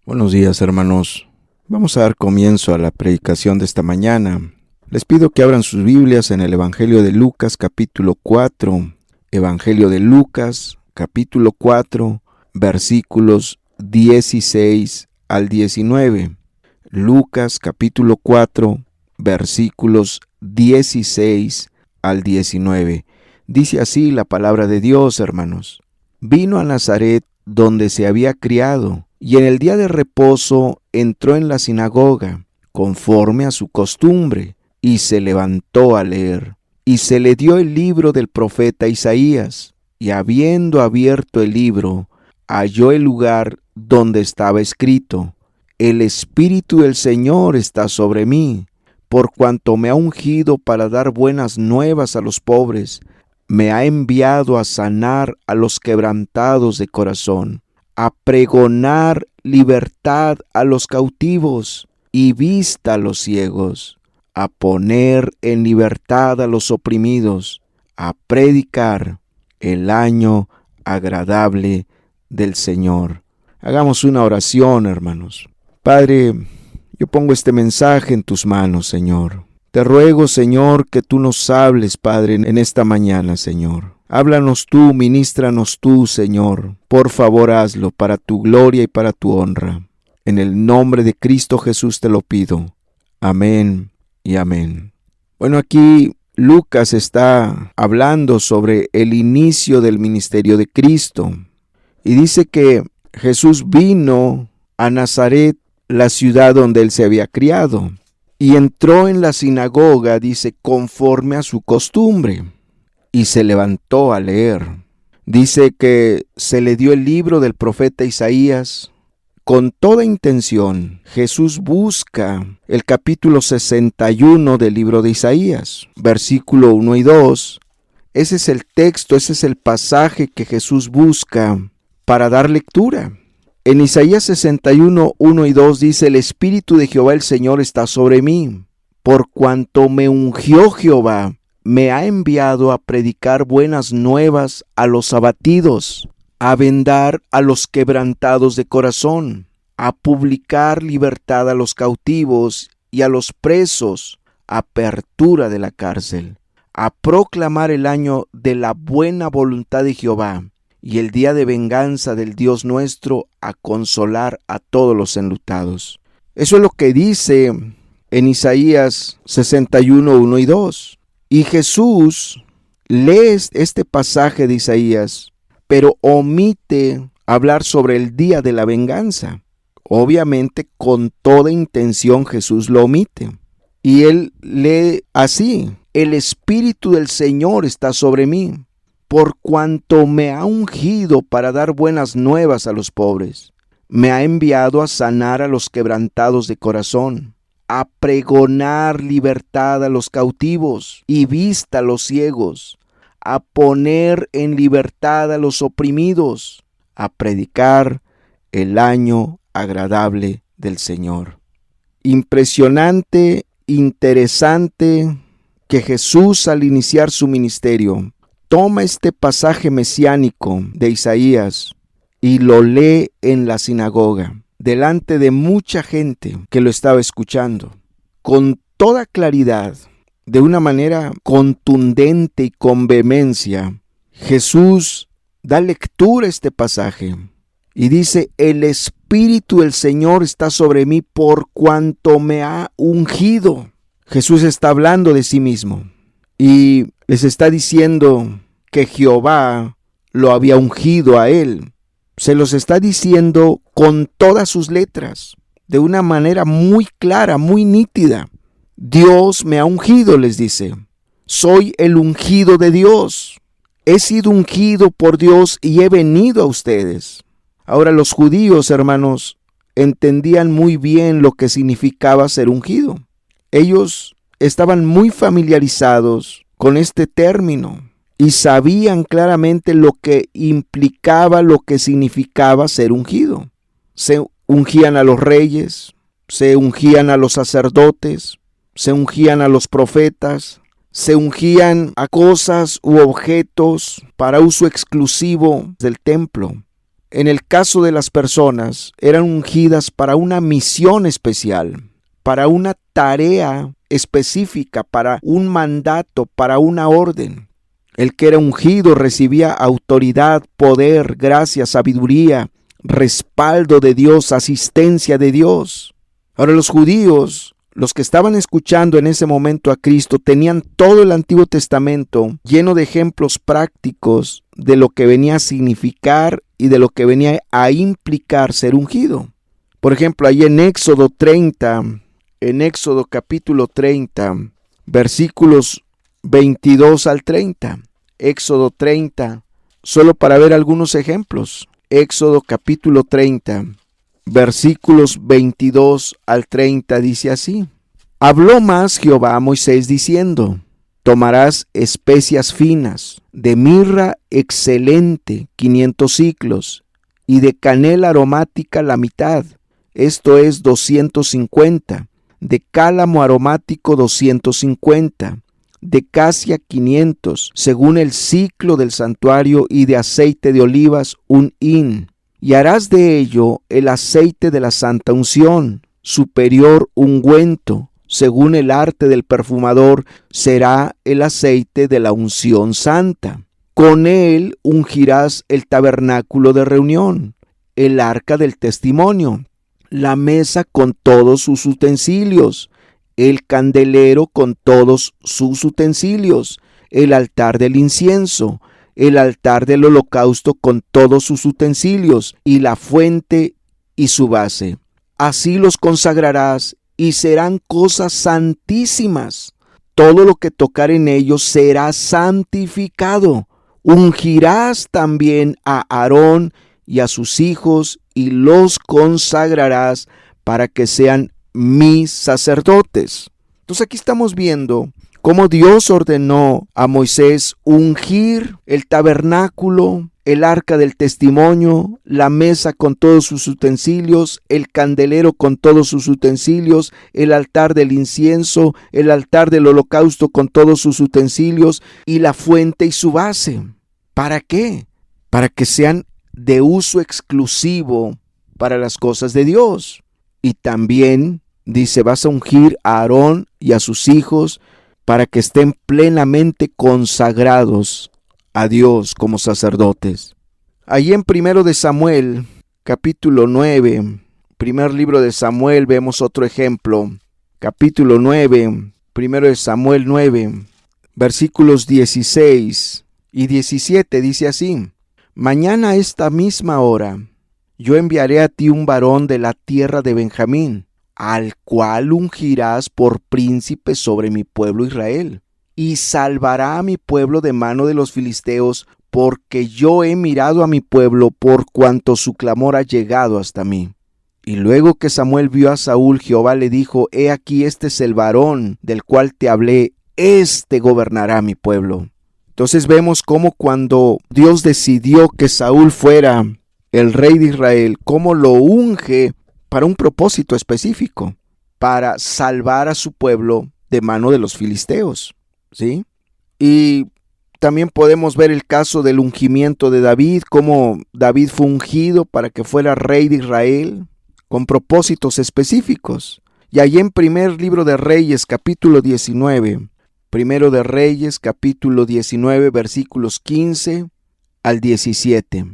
Buenos días, hermanos. Vamos a dar comienzo a la predicación de esta mañana. Les pido que abran sus Biblias en el Evangelio de Lucas, capítulo 4. Evangelio de Lucas, capítulo 4, versículos 16 al 19. Lucas, capítulo 4, versículos 16 al 19. Dice así la palabra de Dios, hermanos. Vino a Nazaret, donde se había criado, y en el día de reposo entró en la sinagoga, conforme a su costumbre, y se levantó a leer. Y se le dio el libro del profeta Isaías, y habiendo abierto el libro, halló el lugar donde estaba escrito: El Espíritu del Señor está sobre mí, por cuanto me ha ungido para dar buenas nuevas a los pobres. Me ha enviado a sanar a los quebrantados de corazón, a pregonar libertad a los cautivos y vista a los ciegos, a poner en libertad a los oprimidos, a predicar el año agradable del Señor. Hagamos una oración, hermanos. Padre, yo pongo este mensaje en tus manos, Señor. Te ruego, Señor, que tú nos hables, Padre, en esta mañana, Señor. Háblanos tú, ministranos tú, Señor. Por favor, hazlo para tu gloria y para tu honra. En el nombre de Cristo Jesús te lo pido. Amén y amén. Bueno, aquí Lucas está hablando sobre el inicio del ministerio de Cristo. Y dice que Jesús vino a Nazaret, la ciudad donde él se había criado. Y entró en la sinagoga, dice, conforme a su costumbre, y se levantó a leer. Dice que se le dio el libro del profeta Isaías. Con toda intención, Jesús busca el capítulo 61 del libro de Isaías, versículo 1 y 2. Ese es el texto, ese es el pasaje que Jesús busca para dar lectura. En Isaías 61, 1 y 2 dice: El Espíritu de Jehová el Señor está sobre mí, por cuanto me ungió Jehová, me ha enviado a predicar buenas nuevas a los abatidos, a vendar a los quebrantados de corazón, a publicar libertad a los cautivos y a los presos, apertura de la cárcel, a proclamar el año de la buena voluntad de Jehová, y el día de venganza del Dios nuestro, a consolar a todos los enlutados. Eso es lo que dice en Isaías 61, 1 y 2. Y Jesús lee este pasaje de Isaías, pero omite hablar sobre el día de la venganza. Obviamente, con toda intención Jesús lo omite. Y él lee así: El Espíritu del Señor está sobre mí, por cuanto me ha ungido para dar buenas nuevas a los pobres. Me ha enviado a sanar a los quebrantados de corazón, a pregonar libertad a los cautivos y vista a los ciegos, a poner en libertad a los oprimidos, a predicar el año agradable del Señor. Impresionante, interesante que Jesús, al iniciar su ministerio, toma este pasaje mesiánico de Isaías y lo lee en la sinagoga, delante de mucha gente que lo estaba escuchando. Con toda claridad, de una manera contundente y con vehemencia, Jesús da lectura a este pasaje y dice: El Espíritu del Señor está sobre mí, por cuanto me ha ungido. Jesús está hablando de sí mismo y les está diciendo que Jehová lo había ungido a él. Se los está diciendo con todas sus letras, de una manera muy clara, muy nítida. Dios me ha ungido, les dice. Soy el ungido de Dios. He sido ungido por Dios y he venido a ustedes. Ahora, los judíos, hermanos, entendían muy bien lo que significaba ser ungido. Ellos estaban muy familiarizados con este término y sabían claramente lo que implicaba, lo que significaba ser ungido. Se ungían a los reyes, se ungían a los sacerdotes, se ungían a los profetas, se ungían a cosas u objetos para uso exclusivo del templo. en el caso de las personas, eran ungidas para una misión especial, para una tarea específica, para un mandato, para una orden. El que era ungido recibía autoridad, poder, gracia, sabiduría, respaldo de Dios, asistencia de Dios. Ahora los judíos, los que estaban escuchando en ese momento a Cristo, tenían todo el Antiguo Testamento lleno de ejemplos prácticos de lo que venía a significar y de lo que venía a implicar ser ungido. Por ejemplo, ahí en Éxodo capítulo 30, versículos 22 al 30. Éxodo 30, solo para ver algunos ejemplos. Éxodo capítulo 30, versículos 22 al 30 dice así: Habló más Jehová a Moisés diciendo: Tomarás especias finas, de mirra excelente 500 siclos, y de canela aromática la mitad, esto es 250, de cálamo aromático 250, de casia 500, según el ciclo del santuario, y de aceite de olivas 1 hin. Y harás de ello el aceite de la santa unción, superior ungüento, según el arte del perfumador será el aceite de la unción santa. Con él ungirás el tabernáculo de reunión, el arca del testimonio, la mesa con todos sus utensilios, el candelero con todos sus utensilios, el altar del incienso, el altar del holocausto con todos sus utensilios, y la fuente y su base. Así los consagrarás, y serán cosas santísimas. Todo lo que tocar en ellos será santificado. Ungirás también a Aarón y a sus hijos, y los consagrarás para que sean mis sacerdotes. Entonces aquí estamos viendo cómo Dios ordenó a Moisés ungir el tabernáculo, el arca del testimonio, la mesa con todos sus utensilios, el candelero con todos sus utensilios, el altar del incienso, el altar del holocausto con todos sus utensilios, y la fuente y su base. ¿Para qué? Para que sean de uso exclusivo para las cosas de Dios. Y también dice, vas a ungir a Aarón y a sus hijos para que estén plenamente consagrados a Dios como sacerdotes. Allí en 1 de Samuel, capítulo 9, primer libro de Samuel, vemos otro ejemplo. Capítulo 9, 1 de Samuel 9, versículos 16 y 17, dice así: Mañana a esta misma hora yo enviaré a ti un varón de la tierra de Benjamín, al cual ungirás por príncipe sobre mi pueblo Israel, y salvará a mi pueblo de mano de los filisteos, porque yo he mirado a mi pueblo por cuanto su clamor ha llegado hasta mí. Y luego que Samuel vio a Saúl, Jehová le dijo: He aquí, este es el varón del cual te hablé, este gobernará mi pueblo. Entonces vemos cómo cuando Dios decidió que Saúl fuera el rey de Israel, cómo lo unge para un propósito específico, para salvar a su pueblo de mano de los filisteos, ¿sí? Y también podemos ver el caso del ungimiento de David, cómo David fue ungido para que fuera rey de Israel con propósitos específicos. Y allí en primer libro de Reyes, capítulo 19, primero de Reyes, capítulo 19, versículos 15 al 17.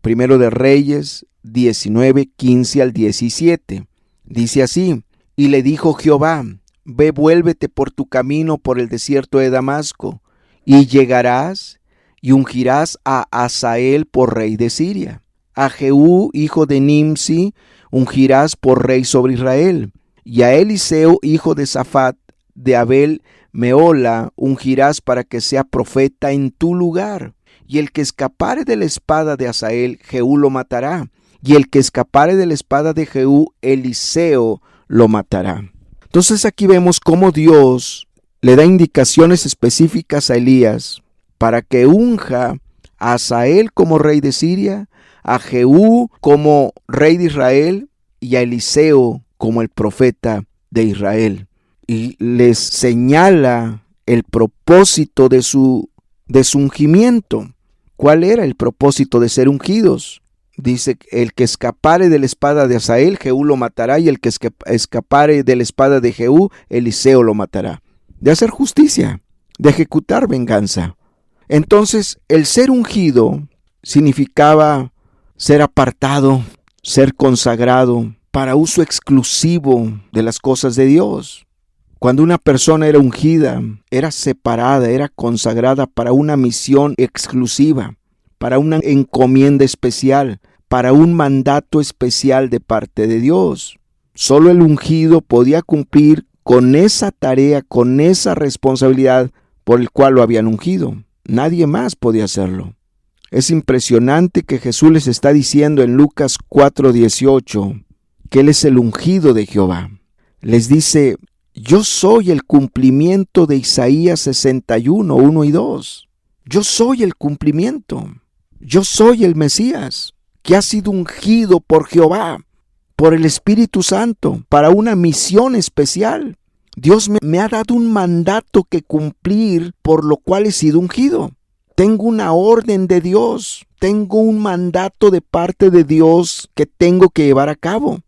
Primero de Reyes 19, 15 al 17. Dice así: Y le dijo Jehová: Ve, vuélvete por tu camino por el desierto de Damasco, y llegarás y ungirás a Hazael por rey de Siria. A Jehú, hijo de Nimsi, ungirás por rey sobre Israel. Y a Eliseo, hijo de Safat, de Abel Meola, ungirás para que sea profeta en tu lugar. Y el que escapare de la espada de Hazael, Jehú lo matará. Y el que escapare de la espada de Jehú, Eliseo lo matará. Entonces aquí vemos cómo Dios le da indicaciones específicas a Elías para que unja a Hazael como rey de Siria, a Jehú como rey de Israel y a Eliseo como el profeta de Israel. Y les señala el propósito de su ungimiento. ¿Cuál era el propósito de ser ungidos? Dice, el que escapare de la espada de Hazael, Jehú lo matará, y el que escapare de la espada de Jehú, Eliseo lo matará. De hacer justicia, de ejecutar venganza. Entonces, el ser ungido significaba ser apartado, ser consagrado para uso exclusivo de las cosas de Dios. Cuando una persona era ungida, era separada, era consagrada para una misión exclusiva, para una encomienda especial, para un mandato especial de parte de Dios. Solo el ungido podía cumplir con esa tarea, con esa responsabilidad por el cual lo habían ungido. Nadie más podía hacerlo. Es impresionante que Jesús les está diciendo en Lucas 4:18 que Él es el ungido de Jehová. Les dice, yo soy el cumplimiento de Isaías 61, 1 y 2. Yo soy el cumplimiento. Yo soy el Mesías, que ha sido ungido por Jehová, por el Espíritu Santo, para una misión especial. Dios me ha dado un mandato que cumplir, por lo cual he sido ungido. Tengo una orden de Dios, tengo un mandato de parte de Dios que tengo que llevar a cabo.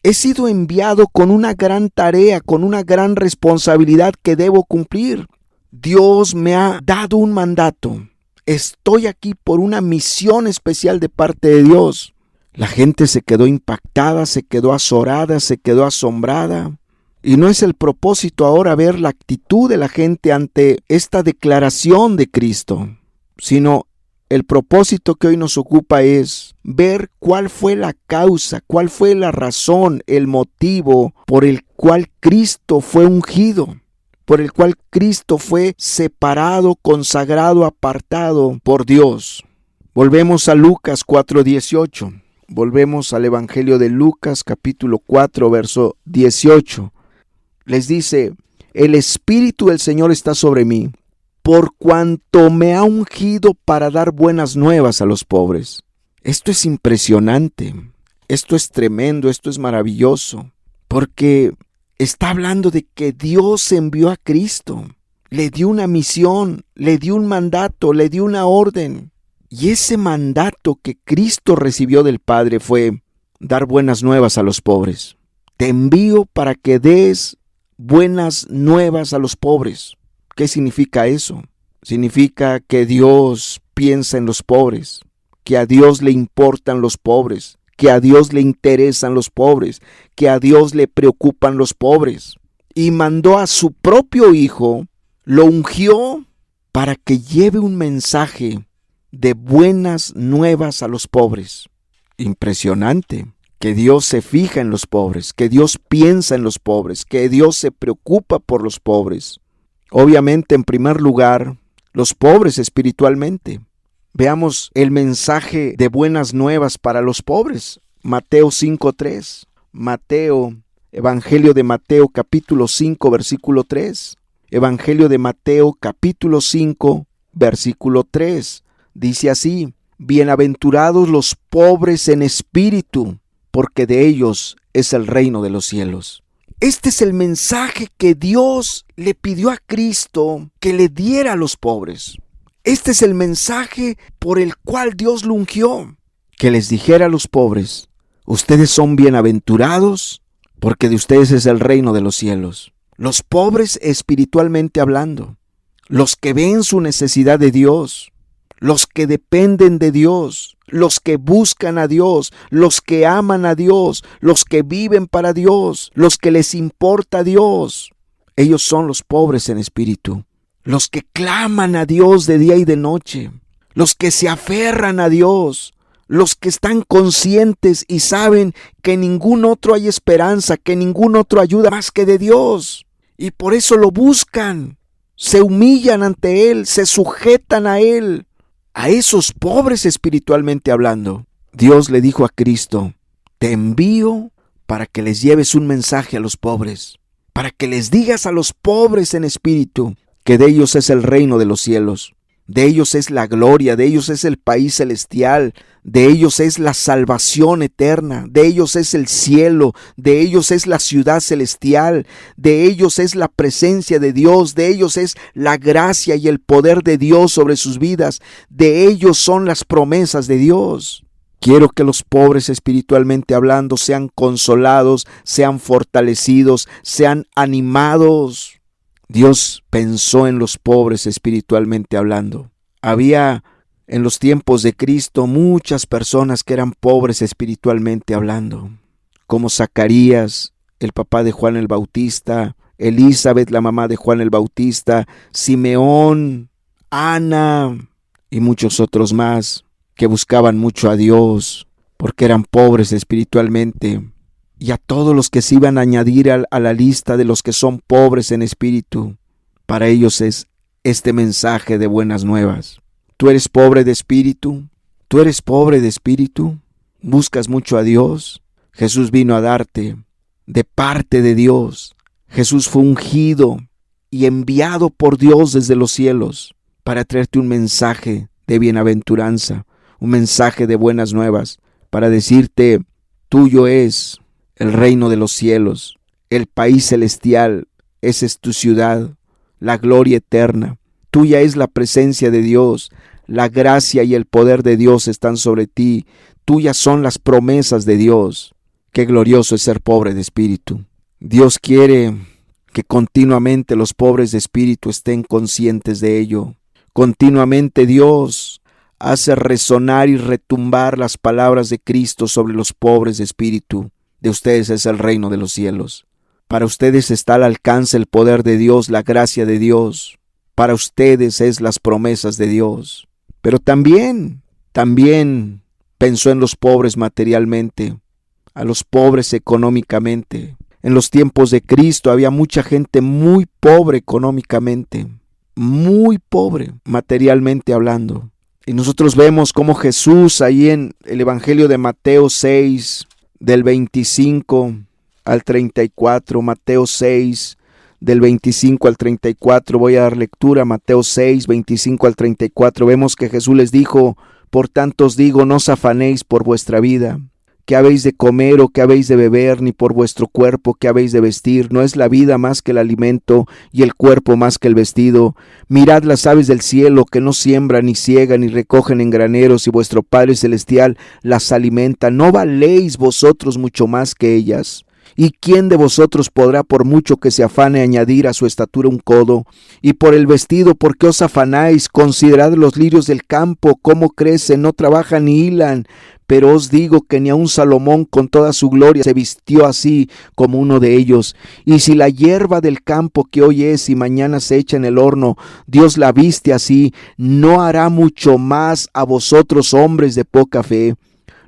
He sido enviado con una gran tarea, con una gran responsabilidad que debo cumplir. Dios me ha dado un mandato. Estoy aquí por una misión especial de parte de Dios. La gente se quedó impactada, se quedó azorada, se quedó asombrada. Y no es el propósito ahora ver la actitud de la gente ante esta declaración de Cristo, sino el propósito que hoy nos ocupa es ver cuál fue la causa, cuál fue la razón, el motivo por el cual Cristo fue ungido, por el cual Cristo fue separado, consagrado, apartado por Dios. Volvemos a Lucas 4:18. Volvemos al Evangelio de Lucas, capítulo 4, verso 18. Les dice, el Espíritu del Señor está sobre mí, por cuanto me ha ungido para dar buenas nuevas a los pobres. Esto es impresionante, esto es tremendo, esto es maravilloso, porque está hablando de que Dios envió a Cristo, le dio una misión, le dio un mandato, le dio una orden. Y ese mandato que Cristo recibió del Padre fue dar buenas nuevas a los pobres. Te envío para que des buenas nuevas a los pobres. ¿Qué significa eso? Significa que Dios piensa en los pobres, que a Dios le importan los pobres, que a Dios le interesan los pobres, que a Dios le preocupan los pobres. Y mandó a su propio Hijo, lo ungió para que lleve un mensaje de buenas nuevas a los pobres. Impresionante. Que Dios se fija en los pobres, que Dios piensa en los pobres, que Dios se preocupa por los pobres. Obviamente, en primer lugar, los pobres espiritualmente. Veamos el mensaje de buenas nuevas para los pobres. Mateo 5:3. Evangelio de Mateo capítulo 5, versículo 3. Evangelio de Mateo capítulo 5, versículo 3. Dice así, bienaventurados los pobres en espíritu, porque de ellos es el reino de los cielos. Este es el mensaje que Dios le pidió a Cristo que le diera a los pobres. Este es el mensaje por el cual Dios lo ungió. Que les dijera a los pobres, ustedes son bienaventurados, porque de ustedes es el reino de los cielos. Los pobres espiritualmente hablando, los que ven su necesidad de Dios, los que dependen de Dios, los que buscan a Dios, los que aman a Dios, los que viven para Dios, los que les importa a Dios. Ellos son los pobres en espíritu, los que claman a Dios de día y de noche, los que se aferran a Dios, los que están conscientes y saben que ningún otro hay esperanza, que ningún otro ayuda más que de Dios. Y por eso lo buscan, se humillan ante Él, se sujetan a Él. A esos pobres espiritualmente hablando, Dios le dijo a Cristo, te envío para que les lleves un mensaje a los pobres, para que les digas a los pobres en espíritu que de ellos es el reino de los cielos, de ellos es la gloria, de ellos es el país celestial, de ellos es la salvación eterna, de ellos es el cielo, de ellos es la ciudad celestial, de ellos es la presencia de Dios, de ellos es la gracia y el poder de Dios sobre sus vidas, de ellos son las promesas de Dios. Quiero que los pobres espiritualmente hablando sean consolados, sean fortalecidos, sean animados. Dios pensó en los pobres espiritualmente hablando. Había en los tiempos de Cristo muchas personas que eran pobres espiritualmente hablando, como Zacarías, el papá de Juan el Bautista, Elizabeth, la mamá de Juan el Bautista, Simeón, Ana y muchos otros más que buscaban mucho a Dios porque eran pobres espiritualmente. Y a todos los que se iban a añadir a la lista de los que son pobres en espíritu, para ellos es este mensaje de buenas nuevas. ¿Tú eres pobre de espíritu? ¿Tú eres pobre de espíritu? ¿Buscas mucho a Dios? Jesús vino a darte de parte de Dios. Jesús fue ungido y enviado por Dios desde los cielos para traerte un mensaje de bienaventuranza, un mensaje de buenas nuevas, para decirte, tuyo es el reino de los cielos, el país celestial, esa es tu ciudad, la gloria eterna. Tuya es la presencia de Dios, la gracia y el poder de Dios están sobre ti. Tuyas son las promesas de Dios. Qué glorioso es ser pobre de espíritu. Dios quiere que continuamente los pobres de espíritu estén conscientes de ello. Continuamente Dios hace resonar y retumbar las palabras de Cristo sobre los pobres de espíritu. De ustedes es el reino de los cielos. Para ustedes está al alcance el poder de Dios, la gracia de Dios. Para ustedes es las promesas de Dios. Pero también pensó en los pobres materialmente, a los pobres económicamente. En los tiempos de Cristo había mucha gente muy pobre económicamente, muy pobre materialmente hablando. Y nosotros vemos cómo Jesús ahí en el Evangelio de Mateo 6, del 25 al 34, Mateo 6, del 25 al 34, voy a dar lectura, Mateo 6, 25 al 34, vemos que Jesús les dijo, por tanto os digo, no os afanéis por vuestra vida, qué habéis de comer o qué habéis de beber, ni por vuestro cuerpo qué habéis de vestir, no es la vida más que el alimento y el cuerpo más que el vestido. Mirad las aves del cielo que no siembran ni ciegan ni recogen en graneros y vuestro Padre Celestial las alimenta, ¿no valéis vosotros mucho más que ellas? ¿Y quién de vosotros podrá, por mucho que se afane, añadir a su estatura un codo? Y por el vestido, ¿por qué os afanáis? Considerad los lirios del campo, cómo crecen, no trabajan ni hilan. Pero os digo que ni aun Salomón con toda su gloria se vistió así como uno de ellos. Y si la hierba del campo que hoy es y mañana se echa en el horno, Dios la viste así, ¿no hará mucho más a vosotros, hombres de poca fe?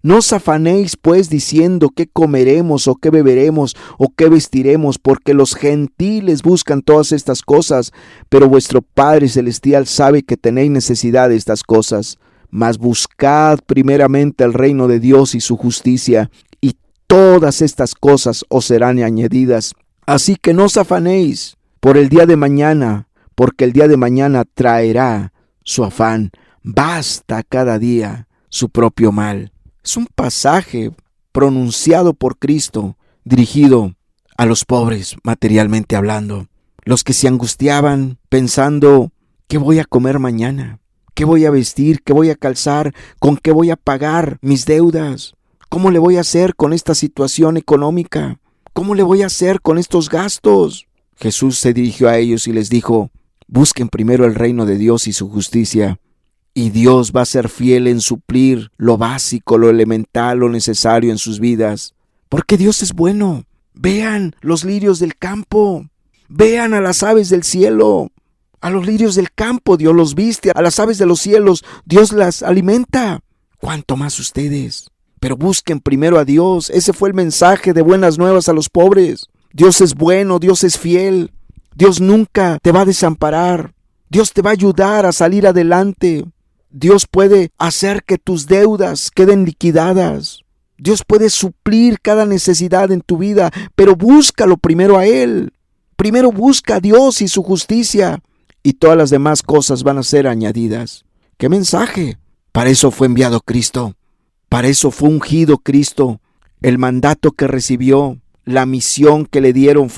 No os afanéis pues diciendo qué comeremos o qué beberemos o qué vestiremos, porque los gentiles buscan todas estas cosas, pero vuestro Padre Celestial sabe que tenéis necesidad de estas cosas. Mas buscad primeramente el reino de Dios y su justicia, y todas estas cosas os serán añadidas. Así que no os afanéis por el día de mañana, porque el día de mañana traerá su afán. Basta cada día su propio mal. Es un pasaje pronunciado por Cristo, dirigido a los pobres materialmente hablando, los que se angustiaban pensando, ¿qué voy a comer mañana? ¿Qué voy a vestir? ¿Qué voy a calzar? ¿Con qué voy a pagar mis deudas? ¿Cómo le voy a hacer con esta situación económica? ¿Cómo le voy a hacer con estos gastos? Jesús se dirigió a ellos y les dijo, busquen primero el reino de Dios y su justicia, y Dios va a ser fiel en suplir lo básico, lo elemental, lo necesario en sus vidas. Porque Dios es bueno. Vean los lirios del campo. Vean a las aves del cielo. A los lirios del campo Dios los viste, a las aves de los cielos Dios las alimenta. ¿Cuánto más ustedes? Pero busquen primero a Dios. Ese fue el mensaje de buenas nuevas a los pobres. Dios es bueno, Dios es fiel. Dios nunca te va a desamparar. Dios te va a ayudar a salir adelante. Dios puede hacer que tus deudas queden liquidadas. Dios puede suplir cada necesidad en tu vida, pero búscalo primero a Él. Primero busca a Dios y su justicia, y todas las demás cosas van a ser añadidas. ¿Qué mensaje? Para eso fue enviado Cristo. Para eso fue ungido Cristo. El mandato que recibió, la misión que le dieron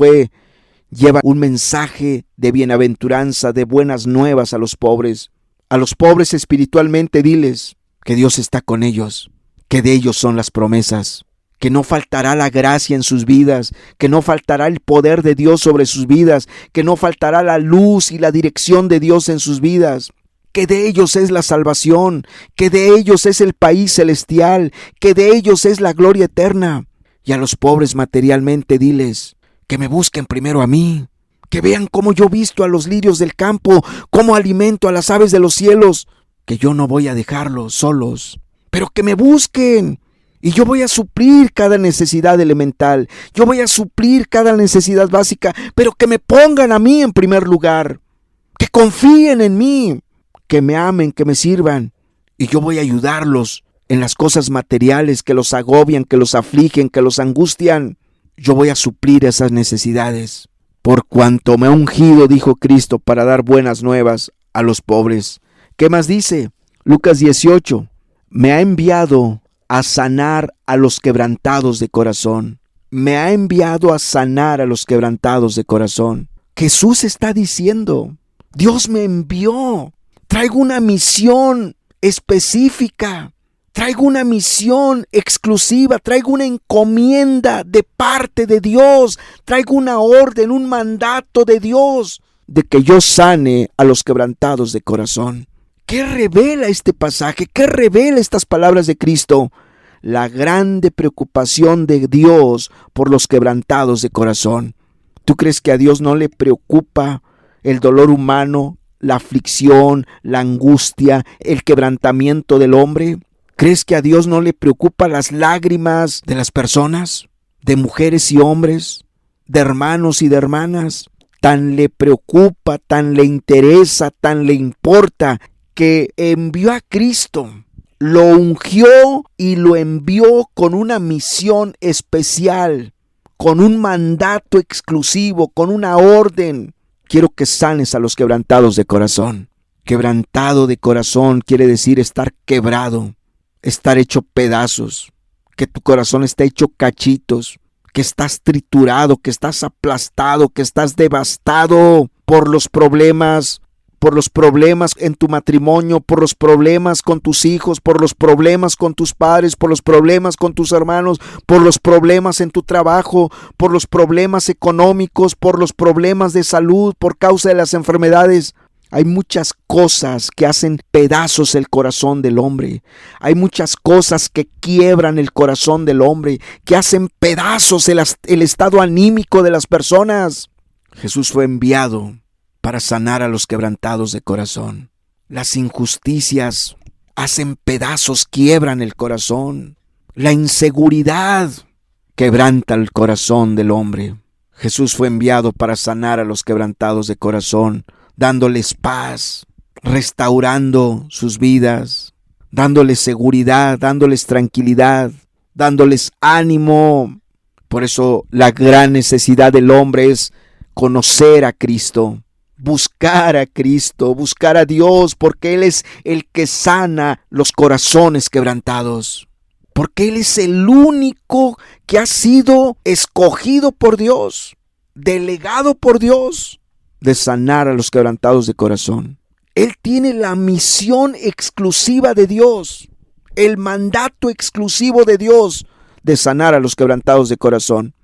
lleva un mensaje de bienaventuranza, de buenas nuevas a los pobres. A los pobres espiritualmente diles que Dios está con ellos, que de ellos son las promesas, que no faltará la gracia en sus vidas, que no faltará el poder de Dios sobre sus vidas, que no faltará la luz y la dirección de Dios en sus vidas, que de ellos es la salvación, que de ellos es el país celestial, que de ellos es la gloria eterna. Y a los pobres materialmente diles que me busquen primero a mí, que vean cómo yo visto a los lirios del campo, cómo alimento a las aves de los cielos, que yo no voy a dejarlos solos, pero que me busquen. Y yo voy a suplir cada necesidad elemental, yo voy a suplir cada necesidad básica, pero que me pongan a mí en primer lugar, que confíen en mí, que me amen, que me sirvan, y yo voy a ayudarlos en las cosas materiales que los agobian, que los afligen, que los angustian. Yo voy a suplir esas necesidades. Por cuanto me ha ungido, dijo Cristo, para dar buenas nuevas a los pobres. ¿Qué más dice? Lucas 18, me ha enviado a sanar a los quebrantados de corazón. Me ha enviado a sanar a los quebrantados de corazón. Jesús está diciendo, Dios me envió. Traigo una misión específica. Traigo una misión exclusiva, traigo una encomienda de parte de Dios, traigo una orden, un mandato de Dios, de que yo sane a los quebrantados de corazón. ¿Qué revela este pasaje? ¿Qué revela estas palabras de Cristo? La grande preocupación de Dios por los quebrantados de corazón. ¿Tú crees que a Dios no le preocupa el dolor humano, la aflicción, la angustia, el quebrantamiento del hombre? ¿Crees que a Dios no le preocupa las lágrimas de las personas, de mujeres y hombres, de hermanos y de hermanas? Tan le preocupa, tan le interesa, tan le importa, que envió a Cristo, lo ungió y lo envió con una misión especial, con un mandato exclusivo, con una orden. Quiero que sanes a los quebrantados de corazón. Quebrantado de corazón quiere decir estar quebrado, estar hecho pedazos, que tu corazón está hecho cachitos, que estás triturado, que estás aplastado, que estás devastado por los problemas en tu matrimonio, por los problemas con tus hijos, por los problemas con tus padres, por los problemas con tus hermanos, por los problemas en tu trabajo, por los problemas económicos, por los problemas de salud, por causa de las enfermedades. Hay muchas cosas que hacen pedazos el corazón del hombre. Hay muchas cosas que quiebran el corazón del hombre, que hacen pedazos el estado anímico de las personas. Jesús fue enviado para sanar a los quebrantados de corazón. Las injusticias hacen pedazos, quiebran el corazón. La inseguridad quebranta el corazón del hombre. Jesús fue enviado para sanar a los quebrantados de corazón, dándoles paz, restaurando sus vidas, dándoles seguridad, dándoles tranquilidad, dándoles ánimo. Por eso la gran necesidad del hombre es conocer a Cristo, buscar a Cristo, buscar a Dios, porque Él es el que sana los corazones quebrantados. Porque Él es el único que ha sido escogido por Dios, delegado por Dios, de sanar a los quebrantados de corazón. Él tiene la misión exclusiva de Dios, el mandato exclusivo de Dios de sanar a los quebrantados de corazón.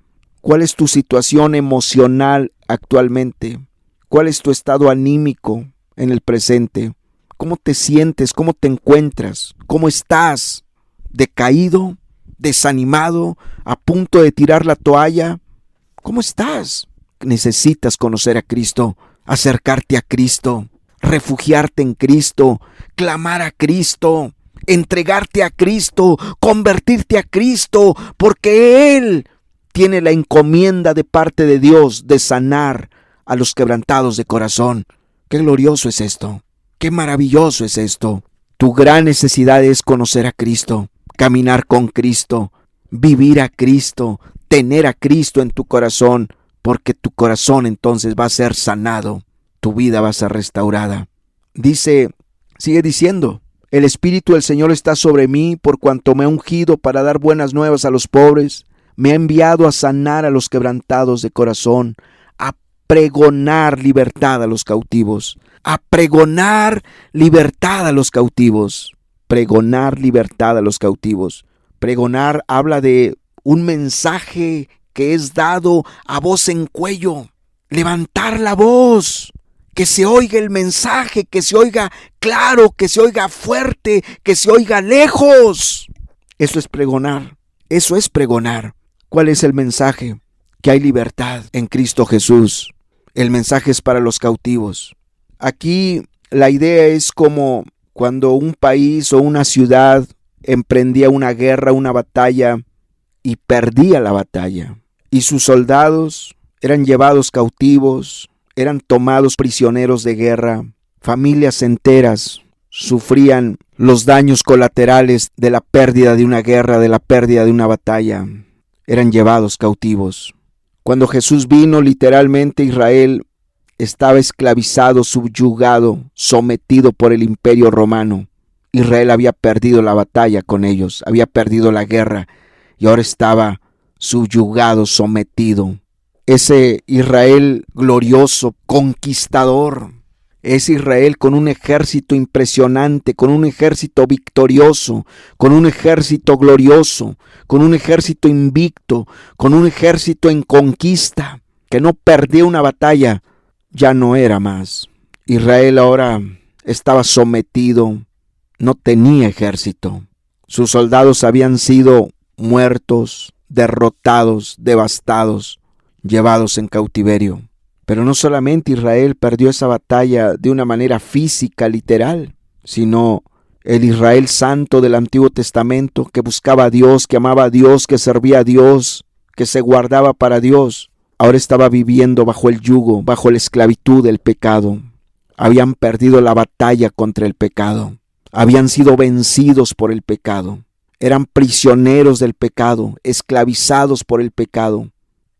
¿Cuál es tu situación emocional actualmente? ¿Cuál es tu estado anímico en el presente? ¿Cómo te sientes? ¿Cómo te encuentras? ¿Cómo estás? ¿Decaído? ¿Desanimado? ¿A punto de tirar la toalla? ¿Cómo estás? Necesitas conocer a Cristo, acercarte a Cristo, refugiarte en Cristo, clamar a Cristo, entregarte a Cristo, convertirte a Cristo, porque Él tiene la encomienda de parte de Dios de sanar a los quebrantados de corazón. Qué glorioso es esto, qué maravilloso es esto. Tu gran necesidad es conocer a Cristo, caminar con Cristo, vivir a Cristo, tener a Cristo en tu corazón, porque tu corazón entonces va a ser sanado, tu vida va a ser restaurada. Sigue diciendo, el Espíritu del Señor está sobre mí por cuanto me ha ungido para dar buenas nuevas a los pobres, me ha enviado a sanar a los quebrantados de corazón, a pregonar libertad a los cautivos, a pregonar libertad a los cautivos, pregonar libertad a los cautivos. Pregonar habla de un mensaje que es dado a voz en cuello. Levantar la voz, que se oiga el mensaje, que se oiga claro, que se oiga fuerte, que se oiga lejos. Eso es pregonar, eso es pregonar. ¿Cuál es el mensaje? Que hay libertad en Cristo Jesús. El mensaje es para los cautivos. Aquí la idea es como cuando un país o una ciudad emprendía una guerra, una batalla, y perdía la batalla. Y sus soldados eran llevados cautivos, eran tomados prisioneros de guerra. Familias enteras sufrían los daños colaterales de la pérdida de una guerra, de la pérdida de una batalla. Eran llevados cautivos. Cuando Jesús vino, literalmente Israel estaba esclavizado, subyugado, sometido por el imperio romano. Israel había perdido la batalla con ellos, había perdido la guerra y ahora estaba subyugado, sometido. Ese Israel glorioso, conquistador, ese Israel con un ejército impresionante, con un ejército victorioso, con un ejército glorioso, con un ejército invicto, con un ejército en conquista, que no perdía una batalla, ya no era más. Israel ahora estaba sometido, no tenía ejército. Sus soldados habían sido muertos, derrotados, devastados, llevados en cautiverio. Pero no solamente Israel perdió esa batalla de una manera física, literal, sino el Israel santo del Antiguo Testamento, que buscaba a Dios, que amaba a Dios, que servía a Dios, que se guardaba para Dios, ahora estaba viviendo bajo el yugo, bajo la esclavitud del pecado. Habían perdido la batalla contra el pecado. Habían sido vencidos por el pecado. Eran prisioneros del pecado, esclavizados por el pecado.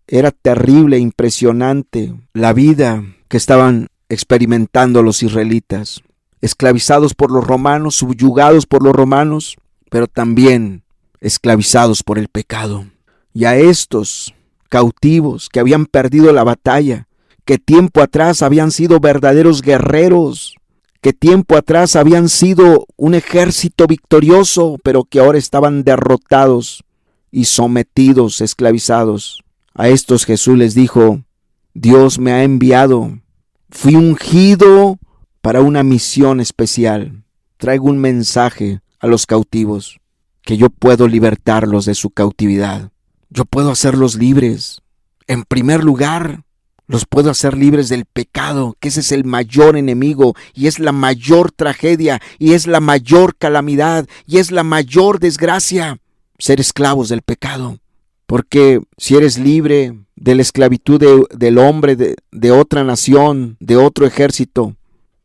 Era terrible e impresionante la vida que estaban experimentando los israelitas, esclavizados por los romanos, subyugados por los romanos, pero también esclavizados por el pecado. Y a estos cautivos que habían perdido la batalla, que tiempo atrás habían sido verdaderos guerreros, que tiempo atrás habían sido un ejército victorioso, pero que ahora estaban derrotados y sometidos, esclavizados. A estos Jesús les dijo: Dios me ha enviado, fui ungido para una misión especial. Traigo un mensaje a los cautivos, que yo puedo libertarlos de su cautividad. Yo puedo hacerlos libres. En primer lugar, los puedo hacer libres del pecado, que ese es el mayor enemigo y es la mayor tragedia y es la mayor calamidad y es la mayor desgracia, ser esclavos del pecado. Porque si eres libre de la esclavitud del hombre, de otra nación, de otro ejército,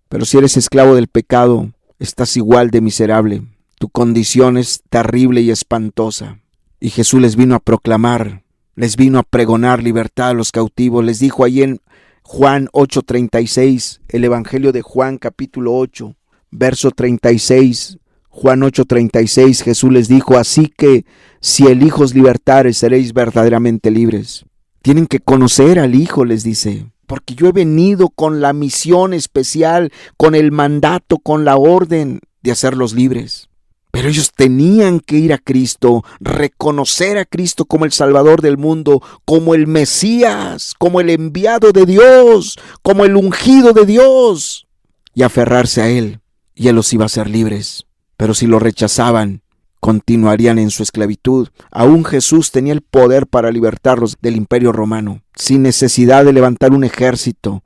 pero si eres esclavo del pecado, estás igual de miserable. Tu condición es terrible y espantosa. Y Jesús les vino a proclamar, les vino a pregonar libertad a los cautivos. Les dijo ahí en Juan 8:36, el Evangelio de Juan capítulo 8, verso 36. Juan 8:36, Jesús les dijo: así que si el Hijo os libertare, seréis verdaderamente libres. Tienen que conocer al Hijo, les dice, porque yo he venido con la misión especial, con el mandato, con la orden de hacerlos libres. Pero ellos tenían que ir a Cristo, reconocer a Cristo como el Salvador del mundo, como el Mesías, como el enviado de Dios, como el ungido de Dios, y aferrarse a Él, y Él los iba a hacer libres. Pero si lo rechazaban, continuarían en su esclavitud. Aún Jesús tenía el poder para libertarlos del imperio romano. Sin necesidad de levantar un ejército,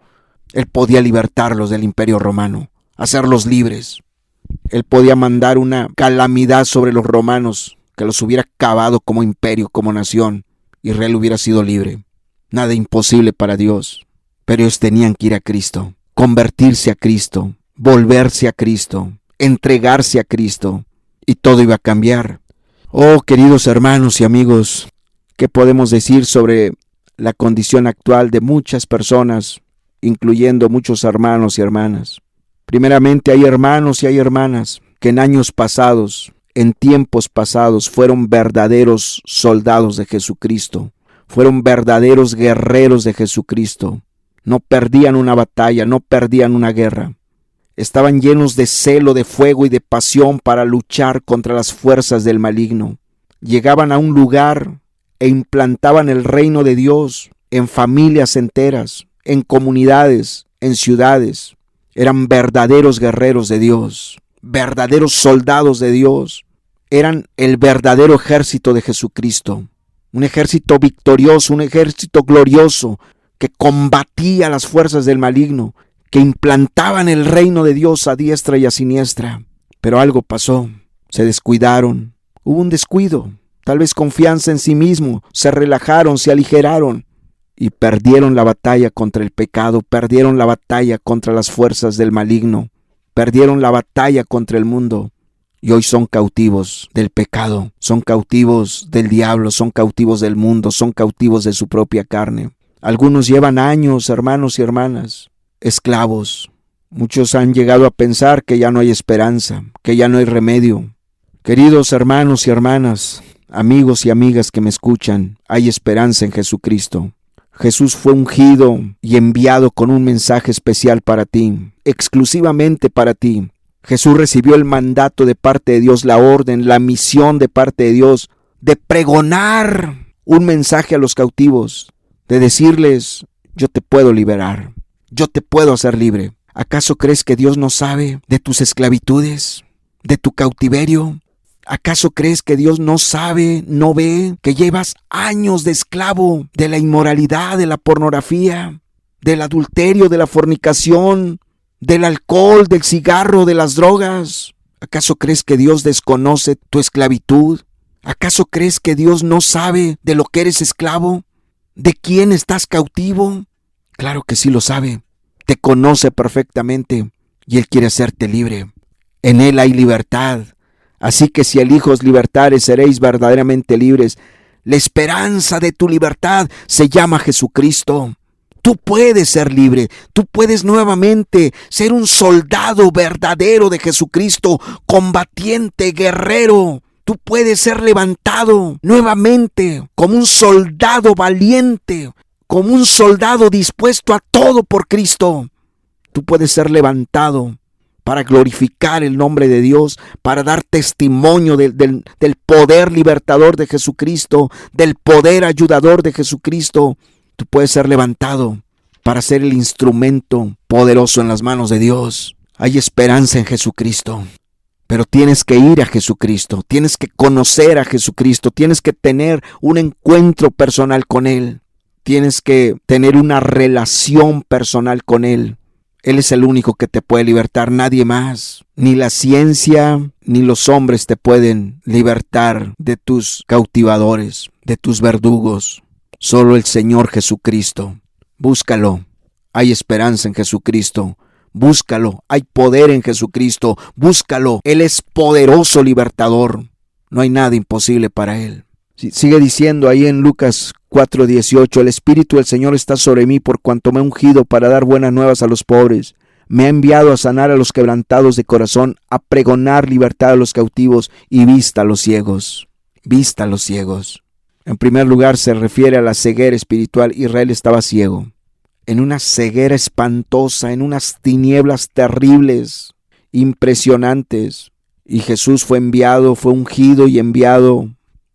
Él podía libertarlos del imperio romano, hacerlos libres. Él podía mandar una calamidad sobre los romanos que los hubiera acabado como imperio, como nación. Israel hubiera sido libre. Nada imposible para Dios. Pero ellos tenían que ir a Cristo, convertirse a Cristo, volverse a Cristo, entregarse a Cristo, y todo iba a cambiar. Oh, queridos hermanos y amigos, ¿qué podemos decir sobre la condición actual de muchas personas, incluyendo muchos hermanos y hermanas? Primeramente, hay hermanos y hay hermanas que en años pasados, en tiempos pasados, fueron verdaderos soldados de Jesucristo, fueron verdaderos guerreros de Jesucristo. No perdían una batalla, no perdían una guerra. Estaban llenos de celo, de fuego y de pasión para luchar contra las fuerzas del maligno. llegaban a un lugar e implantaban el reino de Dios en familias enteras, en comunidades, en ciudades. Eran verdaderos guerreros de Dios, verdaderos soldados de Dios. Eran el verdadero ejército de Jesucristo. Un ejército victorioso, un ejército glorioso que combatía las fuerzas del maligno, que implantaban el reino de Dios a diestra y a siniestra. Pero algo pasó, se descuidaron, hubo un descuido, tal vez confianza en sí mismo, se relajaron, se aligeraron y perdieron la batalla contra el pecado, perdieron la batalla contra las fuerzas del maligno, perdieron la batalla contra el mundo. Y hoy son cautivos del pecado, son cautivos del diablo, son cautivos del mundo, son cautivos de su propia carne. Algunos llevan años, hermanos y hermanas, esclavos. Muchos han llegado a pensar que ya no hay esperanza, que ya no hay remedio. Queridos hermanos y hermanas, amigos y amigas que me escuchan, hay esperanza en Jesucristo. Jesús fue ungido y enviado con un mensaje especial para ti, exclusivamente para ti. Jesús recibió el mandato de parte de Dios, la orden, la misión de parte de Dios, de pregonar un mensaje a los cautivos, de decirles, yo te puedo liberar, yo te puedo hacer libre. ¿Acaso crees que Dios no sabe de tus esclavitudes, de tu cautiverio? ¿Acaso crees que Dios no sabe, no ve que llevas años de esclavo de la inmoralidad, de la pornografía, del adulterio, de la fornicación, del alcohol, del cigarro, de las drogas? ¿Acaso crees que Dios desconoce tu esclavitud? ¿Acaso crees que Dios no sabe de lo que eres esclavo? ¿De quién estás cautivo? Claro que sí lo sabe. Te conoce perfectamente y Él quiere hacerte libre. En Él hay libertad. Así que si el Hijo os libertare, seréis verdaderamente libres. La esperanza de tu libertad se llama Jesucristo. Tú puedes ser libre, tú puedes nuevamente ser un soldado verdadero de Jesucristo, combatiente, guerrero. Tú puedes ser levantado nuevamente como un soldado valiente, como un soldado dispuesto a todo por Cristo. Tú puedes ser levantado para glorificar el nombre de Dios, para dar testimonio del poder libertador de Jesucristo, del poder ayudador de Jesucristo. Tú puedes ser levantado para ser el instrumento poderoso en las manos de Dios. Hay esperanza en Jesucristo, pero tienes que ir a Jesucristo, tienes que conocer a Jesucristo, tienes que tener un encuentro personal con Él, tienes que tener una relación personal con Él. Él es el único que te puede libertar, nadie más. Ni la ciencia ni los hombres te pueden libertar de tus cautivadores, de tus verdugos. Solo el Señor Jesucristo. Búscalo. Hay esperanza en Jesucristo. Búscalo. Hay poder en Jesucristo. Búscalo. Él es poderoso libertador. No hay nada imposible para Él. Sigue diciendo ahí en Lucas 4:18, el Espíritu del Señor está sobre mí por cuanto me ha ungido para dar buenas nuevas a los pobres. Me ha enviado a sanar a los quebrantados de corazón, a pregonar libertad a los cautivos y vista a los ciegos. Vista a los ciegos. En primer lugar se refiere a la ceguera espiritual. Israel estaba ciego, en una ceguera espantosa, en unas tinieblas terribles, impresionantes. Y Jesús fue enviado, fue ungido y enviado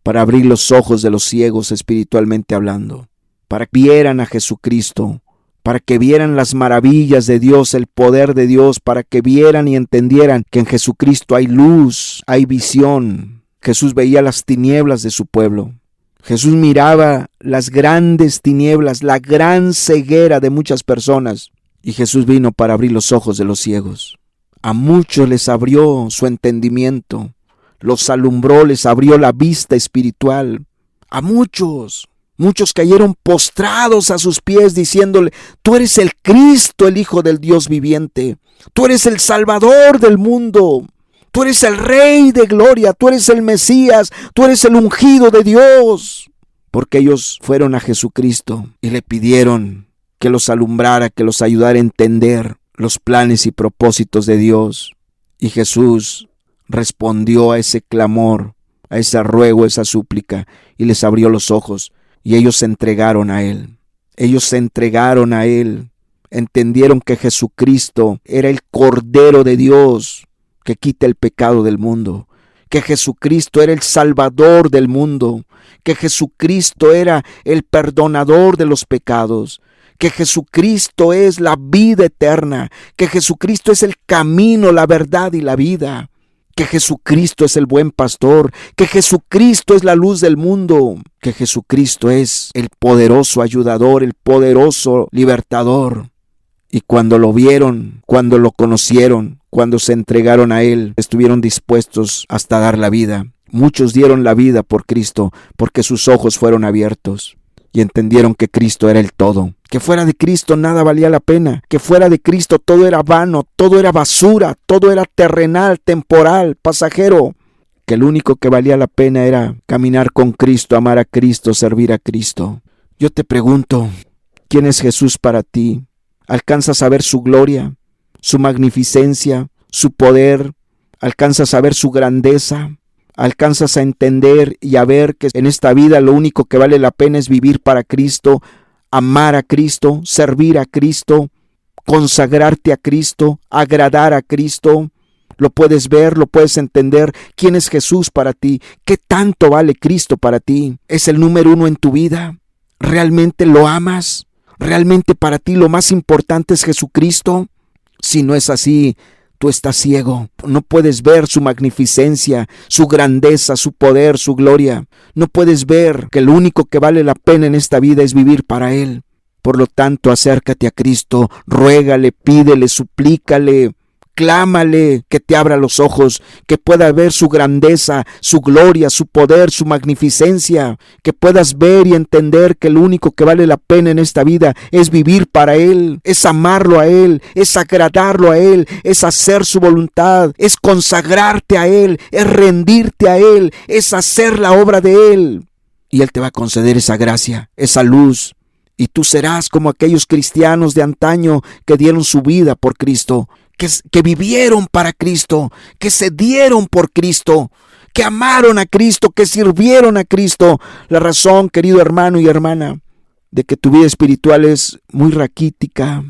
para abrir los ojos de los ciegos espiritualmente hablando, para que vieran a Jesucristo, para que vieran las maravillas de Dios, el poder de Dios, para que vieran y entendieran que en Jesucristo hay luz, hay visión. Jesús veía las tinieblas de su pueblo. Jesús miraba las grandes tinieblas, la gran ceguera de muchas personas. Y Jesús vino para abrir los ojos de los ciegos. A muchos les abrió su entendimiento, los alumbró, les abrió la vista espiritual. A muchos cayeron postrados a sus pies diciéndole, tú eres el Cristo, el Hijo del Dios viviente. Tú eres el Salvador del mundo. Tú eres el Rey de gloria, tú eres el Mesías, tú eres el ungido de Dios. Porque ellos fueron a Jesucristo y le pidieron que los alumbrara, que los ayudara a entender los planes y propósitos de Dios. Y Jesús respondió a ese clamor, a ese ruego, a esa súplica, y les abrió los ojos. Y ellos se entregaron a Él. Ellos se entregaron a Él. Entendieron que Jesucristo era el Cordero de Dios, que quita el pecado del mundo, que Jesucristo era el Salvador del mundo, que Jesucristo era el perdonador de los pecados, que Jesucristo es la vida eterna, que Jesucristo es el camino, la verdad y la vida, que Jesucristo es el buen pastor, que Jesucristo es la luz del mundo, que Jesucristo es el poderoso ayudador, el poderoso libertador. Y cuando lo vieron, cuando lo conocieron, cuando se entregaron a Él, estuvieron dispuestos hasta dar la vida. Muchos dieron la vida por Cristo porque sus ojos fueron abiertos y entendieron que Cristo era el todo, que fuera de Cristo nada valía la pena, que fuera de Cristo todo era vano, todo era basura, todo era terrenal, temporal, pasajero, que el único que valía la pena era caminar con Cristo, amar a Cristo, servir a Cristo. Yo te pregunto, ¿quién es Jesús para ti? ¿Alcanzas a ver su gloria, su magnificencia, su poder? ¿Alcanzas a ver su grandeza? ¿Alcanzas a entender y a ver que en esta vida lo único que vale la pena es vivir para Cristo, amar a Cristo, servir a Cristo, consagrarte a Cristo, agradar a Cristo? Lo puedes ver, lo puedes entender. ¿Quién es Jesús para ti? ¿Qué tanto vale Cristo para ti? ¿Es el número uno en tu vida? ¿Realmente lo amas? ¿Realmente para ti lo más importante es Jesucristo? Si no es así, tú estás ciego. No puedes ver su magnificencia, su grandeza, su poder, su gloria. No puedes ver que lo único que vale la pena en esta vida es vivir para Él. Por lo tanto, acércate a Cristo, ruégale, pídele, suplícale, clámale que te abra los ojos, que pueda ver su grandeza, su gloria, su poder, su magnificencia, que puedas ver y entender que lo único que vale la pena en esta vida es vivir para Él, es amarlo a Él, es agradarlo a Él, es hacer su voluntad, es consagrarte a Él, es rendirte a Él, es hacer la obra de Él. Y Él te va a conceder esa gracia, esa luz, y tú serás como aquellos cristianos de antaño que dieron su vida por Cristo, que vivieron para Cristo, que se dieron por Cristo, que amaron a Cristo, que sirvieron a Cristo. La razón, querido hermano y hermana, de que tu vida espiritual es muy raquítica,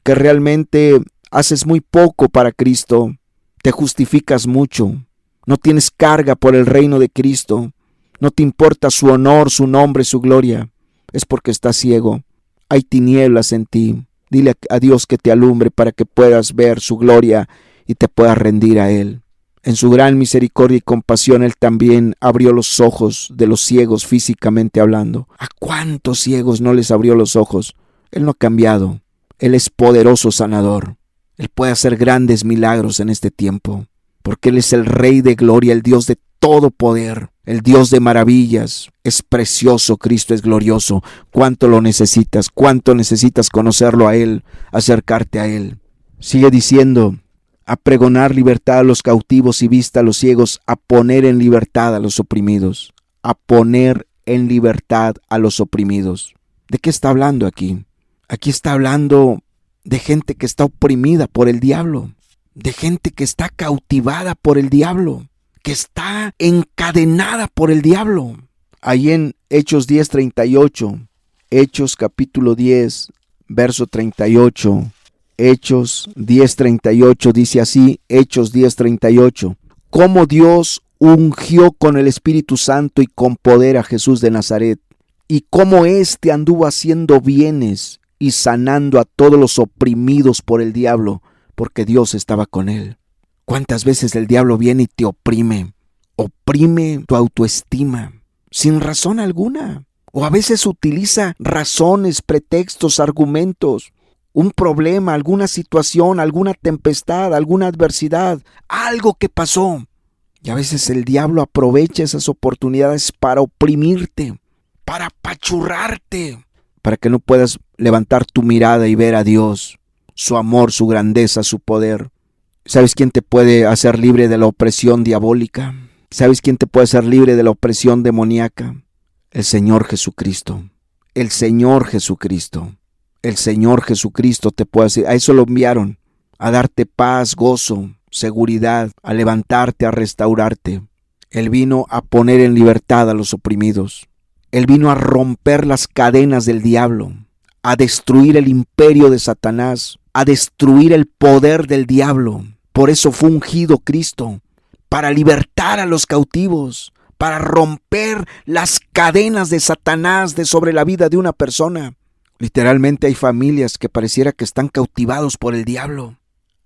que realmente haces muy poco para Cristo, te justificas mucho, no tienes carga por el reino de Cristo, no te importa su honor, su nombre, su gloria, es porque estás ciego. Hay tinieblas en ti. Dile a Dios que te alumbre para que puedas ver su gloria y te puedas rendir a Él. En su gran misericordia y compasión, Él también abrió los ojos de los ciegos físicamente hablando. ¿A cuántos ciegos no les abrió los ojos? Él no ha cambiado. Él es poderoso sanador. Él puede hacer grandes milagros en este tiempo, porque Él es el Rey de gloria, el Dios de todo poder, el Dios de maravillas. Es precioso, Cristo es glorioso. ¿Cuánto lo necesitas? ¿Cuánto necesitas conocerlo a Él, acercarte a Él? Sigue diciendo, a pregonar libertad a los cautivos y vista a los ciegos, a poner en libertad a los oprimidos. A poner en libertad a los oprimidos. ¿De qué está hablando aquí? Aquí está hablando de gente que está oprimida por el diablo, de gente que está cautivada por el diablo, que está encadenada por el diablo. Ahí en Hechos 10:38, Hechos capítulo 10, verso 38, Hechos 10:38 dice así, Hechos 10:38, cómo Dios ungió con el Espíritu Santo y con poder a Jesús de Nazaret, y cómo éste anduvo haciendo bienes y sanando a todos los oprimidos por el diablo, porque Dios estaba con él. ¿Cuántas veces el diablo viene y te oprime tu autoestima, sin razón alguna? O a veces utiliza razones, pretextos, argumentos, un problema, alguna situación, alguna tempestad, alguna adversidad, algo que pasó. Y a veces el diablo aprovecha esas oportunidades para oprimirte, para apachurrarte, para que no puedas levantar tu mirada y ver a Dios, su amor, su grandeza, su poder. ¿Sabes quién te puede hacer libre de la opresión diabólica? ¿Sabes quién te puede hacer libre de la opresión demoníaca? El Señor Jesucristo. El Señor Jesucristo. El Señor Jesucristo te puede hacer. A eso lo enviaron, a darte paz, gozo, seguridad, a levantarte, a restaurarte. Él vino a poner en libertad a los oprimidos. Él vino a romper las cadenas del diablo, a destruir el imperio de Satanás, a destruir el poder del diablo. Por eso fue ungido Cristo, para libertar a los cautivos, para romper las cadenas de Satanás de sobre la vida de una persona. Literalmente hay familias que pareciera que están cautivados por el diablo.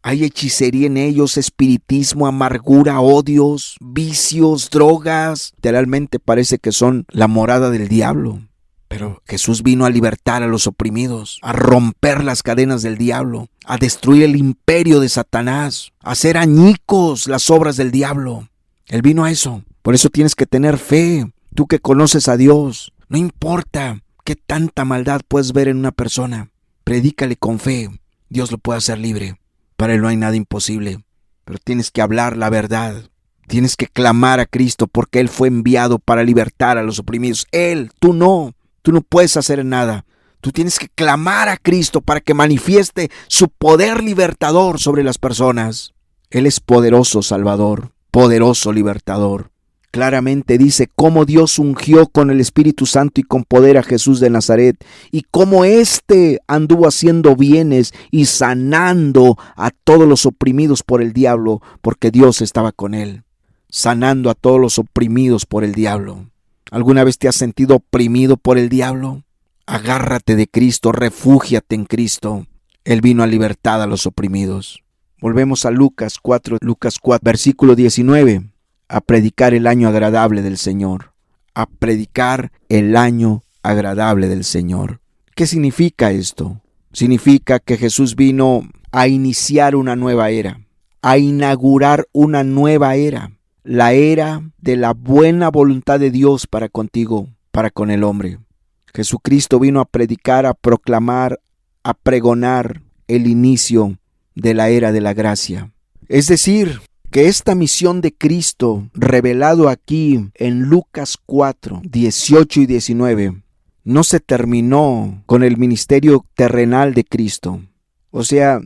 Hay hechicería en ellos, espiritismo, amargura, odios, vicios, drogas. Literalmente parece que son la morada del diablo. Pero Jesús vino a libertar a los oprimidos, a romper las cadenas del diablo, a destruir el imperio de Satanás, a hacer añicos las obras del diablo. Él vino a eso. Por eso tienes que tener fe. Tú que conoces a Dios, no importa qué tanta maldad puedes ver en una persona, predícale con fe. Dios lo puede hacer libre. Para Él no hay nada imposible. Pero tienes que hablar la verdad. Tienes que clamar a Cristo porque Él fue enviado para libertar a los oprimidos. Él, tú no. Tú no puedes hacer nada. Tú tienes que clamar a Cristo para que manifieste su poder libertador sobre las personas. Él es poderoso Salvador, poderoso libertador. Claramente dice cómo Dios ungió con el Espíritu Santo y con poder a Jesús de Nazaret y cómo éste anduvo haciendo bienes y sanando a todos los oprimidos por el diablo, porque Dios estaba con él, sanando a todos los oprimidos por el diablo. ¿Alguna vez te has sentido oprimido por el diablo? Agárrate de Cristo, refúgiate en Cristo. Él vino a libertar a los oprimidos. Volvemos a Lucas 4, versículo 19. A predicar el año agradable del Señor. A predicar el año agradable del Señor. ¿Qué significa esto? Significa que Jesús vino a iniciar una nueva era, a inaugurar una nueva era. La era de la buena voluntad de Dios para contigo, para con el hombre. Jesucristo vino a predicar, a proclamar, a pregonar el inicio de la era de la gracia. Es decir, que esta misión de Cristo, revelado aquí en Lucas 4, 18 y 19, no se terminó con el ministerio terrenal de Cristo. O sea,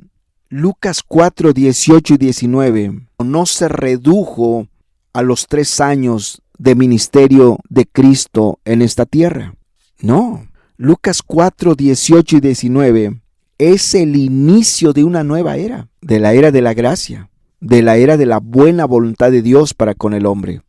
Lucas 4, 18 y 19 no se redujo a los 3 años de ministerio de Cristo en esta tierra. No, Lucas 4, 18 y 19 es el inicio de una nueva era, de la era de la gracia, de la era de la buena voluntad de Dios para con el hombre.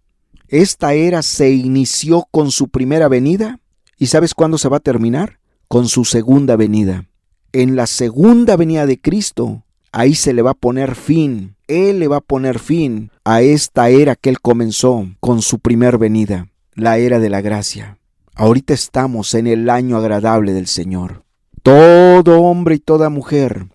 Esta era se inició con su primera venida, ¿y sabes cuándo se va a terminar? Con su segunda venida. En la segunda venida de Cristo, ahí se le va a poner fin. Él le va a poner fin a esta era que Él comenzó con su primer venida, la era de la gracia. Ahorita estamos en el año agradable del Señor. Todo hombre y toda mujer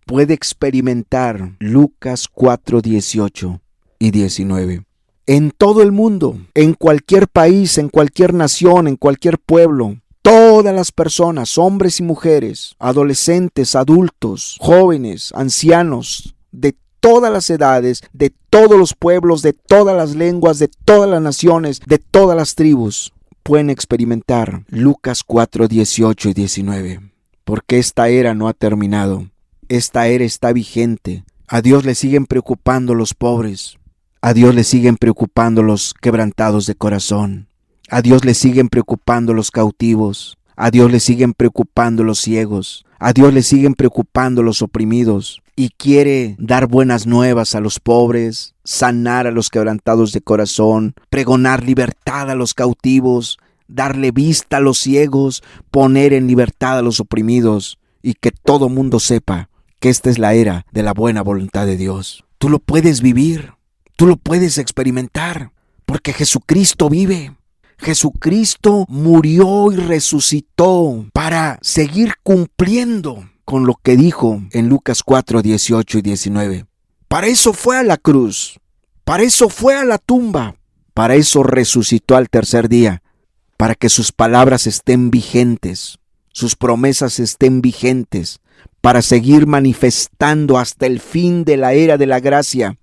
puede experimentar Lucas 4, 18 y 19. En todo el mundo, en cualquier país, en cualquier nación, en cualquier pueblo, todas las personas, hombres y mujeres, adolescentes, adultos, jóvenes, ancianos, de todas las edades, de todos los pueblos, de todas las lenguas, de todas las naciones, de todas las tribus, pueden experimentar Lucas 4, 18 y 19. Porque esta era no ha terminado. Esta era está vigente. A Dios le siguen preocupando los pobres. A Dios le siguen preocupando los quebrantados de corazón. A Dios le siguen preocupando los cautivos. A Dios le siguen preocupando los ciegos. A Dios le siguen preocupando los oprimidos. Y quiere dar buenas nuevas a los pobres, sanar a los quebrantados de corazón, pregonar libertad a los cautivos, darle vista a los ciegos, poner en libertad a los oprimidos, y que todo mundo sepa que esta es la era de la buena voluntad de Dios. Tú lo puedes vivir, tú lo puedes experimentar, porque Jesucristo vive. Jesucristo murió y resucitó para seguir cumpliendo con lo que dijo en Lucas 4, 18 y 19. Para eso fue a la cruz, para eso fue a la tumba, para eso resucitó al tercer día, para que sus palabras estén vigentes, sus promesas estén vigentes, para seguir manifestando hasta el fin de la era de la gracia,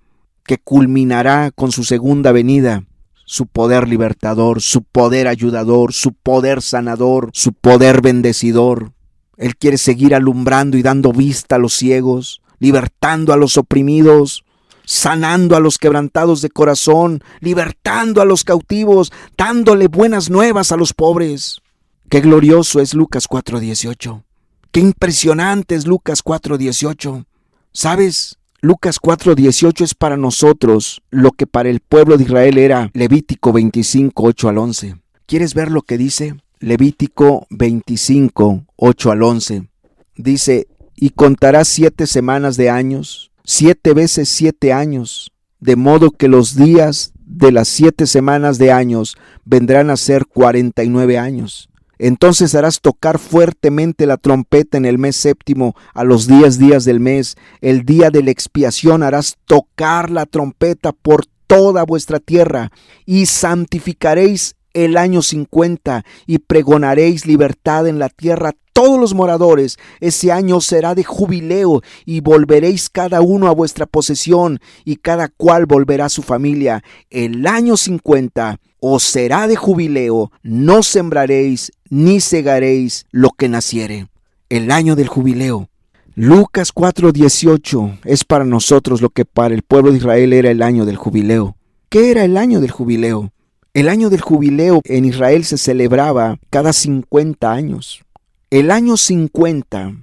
que culminará con su segunda venida, su poder libertador, su poder ayudador, su poder sanador, su poder bendecidor. Él quiere seguir alumbrando y dando vista a los ciegos, libertando a los oprimidos, sanando a los quebrantados de corazón, libertando a los cautivos, dándole buenas nuevas a los pobres. Qué glorioso es Lucas 4:18. Qué impresionante es Lucas 4:18. ¿Sabes? Lucas 4:18 es para nosotros lo que para el pueblo de Israel era Levítico 25, 8 al 11. ¿Quieres ver lo que dice? Levítico 25, 8 al 11. Dice, y contarás 7 semanas de años, 7 veces 7 años, de modo que los días de las 7 semanas de años vendrán a ser 49 años. Entonces harás tocar fuertemente la trompeta en el mes séptimo, a los 10 días del mes. El día de la expiación harás tocar la trompeta por toda vuestra tierra, y santificaréis el año 50, y pregonaréis libertad en la tierra a todos los moradores. Ese año será de jubileo, y volveréis cada uno a vuestra posesión, y cada cual volverá a su familia. El año 50 os será de jubileo, no sembraréis ni segaréis lo que naciere. El año del jubileo. Lucas 4:18 es para nosotros lo que para el pueblo de Israel era el año del jubileo. ¿Qué era el año del jubileo? El año del jubileo en Israel se celebraba cada 50 años. El año 50,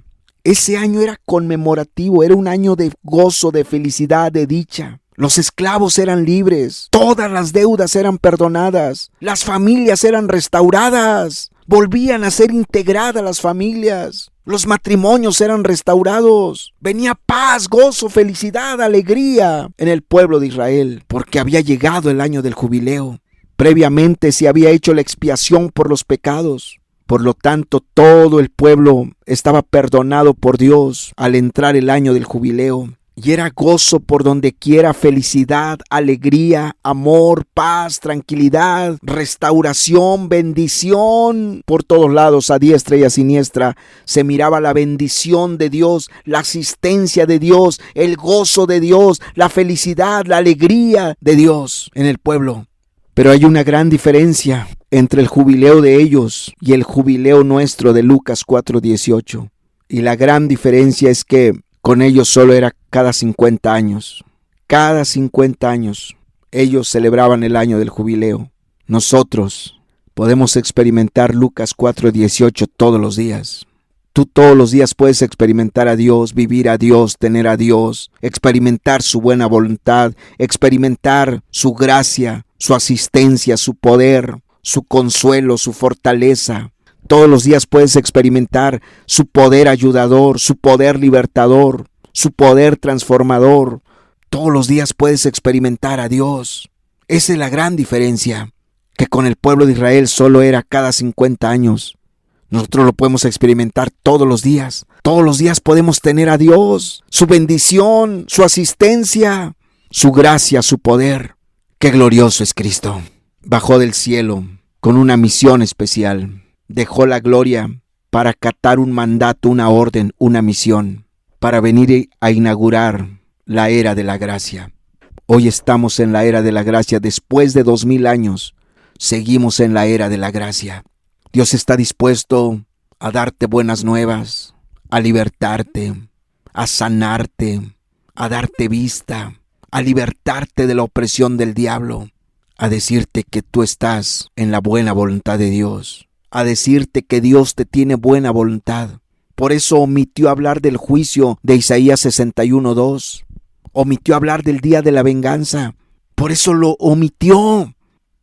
ese año era conmemorativo, era un año de gozo, de felicidad, de dicha. Los esclavos eran libres, todas las deudas eran perdonadas, las familias eran restauradas, volvían a ser integradas las familias, los matrimonios eran restaurados, venía paz, gozo, felicidad, alegría en el pueblo de Israel, porque había llegado el año del jubileo. Previamente se había hecho la expiación por los pecados. Por lo tanto, todo el pueblo estaba perdonado por Dios al entrar el año del jubileo. Y era gozo por donde quiera, felicidad, alegría, amor, paz, tranquilidad, restauración, bendición. Por todos lados, a diestra y a siniestra, se miraba la bendición de Dios, la asistencia de Dios, el gozo de Dios, la felicidad, la alegría de Dios en el pueblo. Pero hay una gran diferencia entre el jubileo de ellos y el jubileo nuestro de Lucas 4:18. Y la gran diferencia es que con ellos solo era cada 50 años. Cada 50 años ellos celebraban el año del jubileo. Nosotros podemos experimentar Lucas 4:18 todos los días. Tú todos los días puedes experimentar a Dios, vivir a Dios, tener a Dios, experimentar su buena voluntad, experimentar su gracia, su asistencia, su poder, su consuelo, su fortaleza. Todos los días puedes experimentar su poder ayudador, su poder libertador, su poder transformador. Todos los días puedes experimentar a Dios. Esa es la gran diferencia, que con el pueblo de Israel solo era cada 50 años. Nosotros lo podemos experimentar todos los días. Todos los días podemos tener a Dios, su bendición, su asistencia, su gracia, su poder. ¡Qué glorioso es Cristo! Bajó del cielo con una misión especial. Dejó la gloria para acatar un mandato, una orden, una misión, para venir a inaugurar la era de la gracia. Hoy estamos en la era de la gracia. Después de 2000 años, seguimos en la era de la gracia. Dios está dispuesto a darte buenas nuevas, a libertarte, a sanarte, a darte vista, a libertarte de la opresión del diablo, a decirte que tú estás en la buena voluntad de Dios, a decirte que Dios te tiene buena voluntad. Por eso omitió hablar del juicio de Isaías 61:2, omitió hablar del día de la venganza. Por eso lo omitió,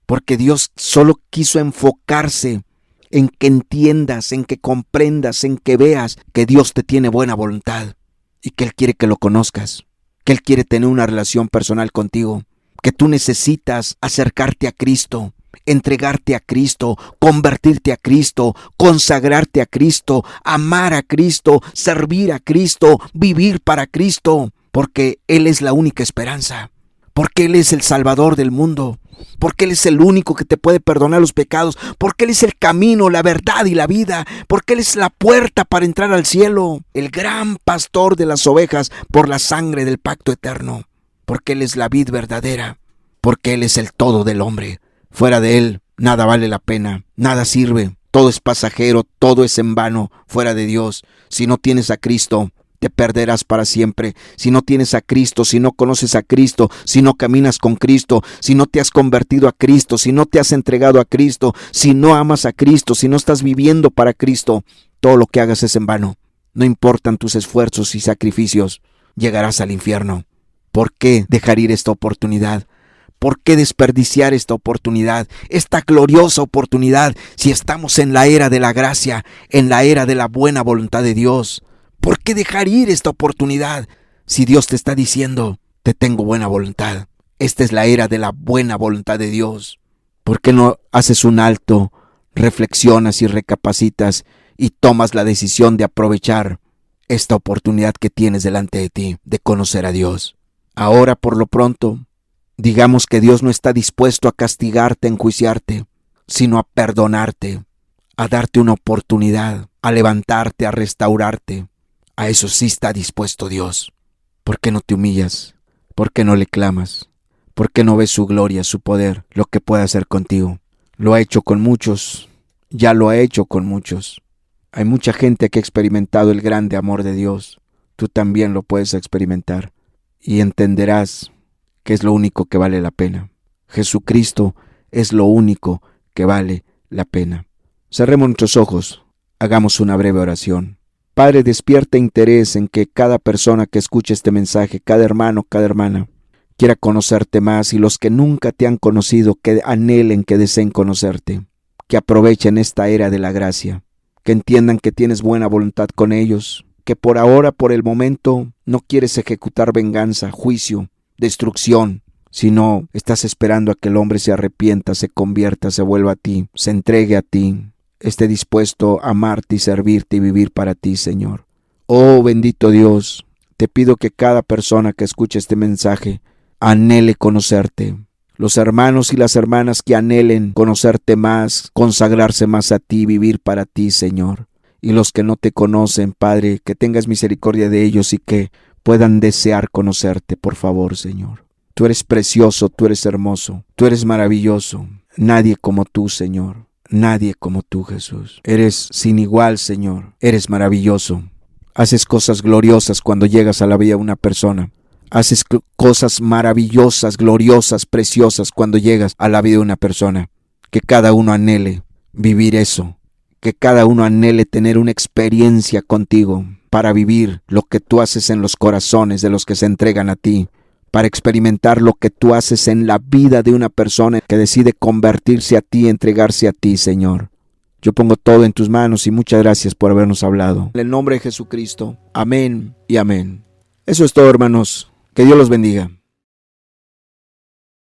porque Dios solo quiso enfocarse en que entiendas, en que comprendas, en que veas que Dios te tiene buena voluntad y que Él quiere que lo conozcas, que Él quiere tener una relación personal contigo, que tú necesitas acercarte a Cristo, entregarte a Cristo, convertirte a Cristo, consagrarte a Cristo, amar a Cristo, servir a Cristo, vivir para Cristo, porque Él es la única esperanza, porque Él es el Salvador del mundo, porque Él es el único que te puede perdonar los pecados, porque Él es el camino, la verdad y la vida, porque Él es la puerta para entrar al cielo, el gran pastor de las ovejas por la sangre del pacto eterno, porque Él es la vid verdadera, porque Él es el todo del hombre. Fuera de Él nada vale la pena, nada sirve, todo es pasajero, todo es en vano fuera de Dios. Si no tienes a Cristo, te perderás para siempre. Si no tienes a Cristo, si no conoces a Cristo, si no caminas con Cristo, si no te has convertido a Cristo, si no te has entregado a Cristo, si no amas a Cristo, si no estás viviendo para Cristo, todo lo que hagas es en vano. No importan tus esfuerzos y sacrificios. llegarás al infierno. ¿Por qué dejar ir esta oportunidad? ¿Por qué desperdiciar esta oportunidad, esta gloriosa oportunidad, si estamos en la era de la gracia, en la era de la buena voluntad de Dios? ¿Por qué dejar ir esta oportunidad si Dios te está diciendo, te tengo buena voluntad? Esta es la era de la buena voluntad de Dios. ¿Por qué no haces un alto, reflexionas y recapacitas y tomas la decisión de aprovechar esta oportunidad que tienes delante de ti de conocer a Dios? Ahora, por lo pronto, digamos que Dios no está dispuesto a castigarte, a enjuiciarte, sino a perdonarte, a darte una oportunidad, a levantarte, a restaurarte. A eso sí está dispuesto Dios. ¿Por qué no te humillas? ¿Por qué no le clamas? ¿Por qué no ves su gloria, su poder, lo que puede hacer contigo? Lo ha hecho con muchos, ya lo ha hecho con muchos. Hay mucha gente que ha experimentado el grande amor de Dios. Tú también lo puedes experimentar y entenderás que es lo único que vale la pena. Jesucristo es lo único que vale la pena. Cerremos nuestros ojos, hagamos una breve oración. Padre, despierta interés en que cada persona que escuche este mensaje, cada hermano, cada hermana, quiera conocerte más, y los que nunca te han conocido, que anhelen, que deseen conocerte, que aprovechen esta era de la gracia, que entiendan que tienes buena voluntad con ellos, que por ahora, por el momento, no quieres ejecutar venganza, juicio, destrucción, sino estás esperando a que el hombre se arrepienta, se convierta, se vuelva a ti, se entregue a ti, esté dispuesto a amarte y servirte y vivir para ti, Señor. Oh bendito Dios, te pido que cada persona que escuche este mensaje anhele conocerte. Los hermanos y las hermanas que anhelen conocerte más, consagrarse más a ti, vivir para ti, Señor. Y los que no te conocen, Padre, que tengas misericordia de ellos y que puedan desear conocerte, por favor, Señor. Tú eres precioso, tú eres hermoso, tú eres maravilloso. Nadie como tú, Señor. Nadie como tú, Jesús. Eres sin igual, Señor. Eres maravilloso. Haces cosas gloriosas cuando llegas a la vida de una persona. Haces cosas maravillosas, gloriosas, preciosas cuando llegas a la vida de una persona. Que cada uno anhele vivir eso. Que cada uno anhele tener una experiencia contigo para vivir lo que tú haces en los corazones de los que se entregan a ti. Para experimentar lo que tú haces en la vida de una persona que decide convertirse a ti, entregarse a ti, Señor. Yo pongo todo en tus manos y muchas gracias por habernos hablado. En el nombre de Jesucristo. Amén y amén. Eso es todo, hermanos. Que Dios los bendiga.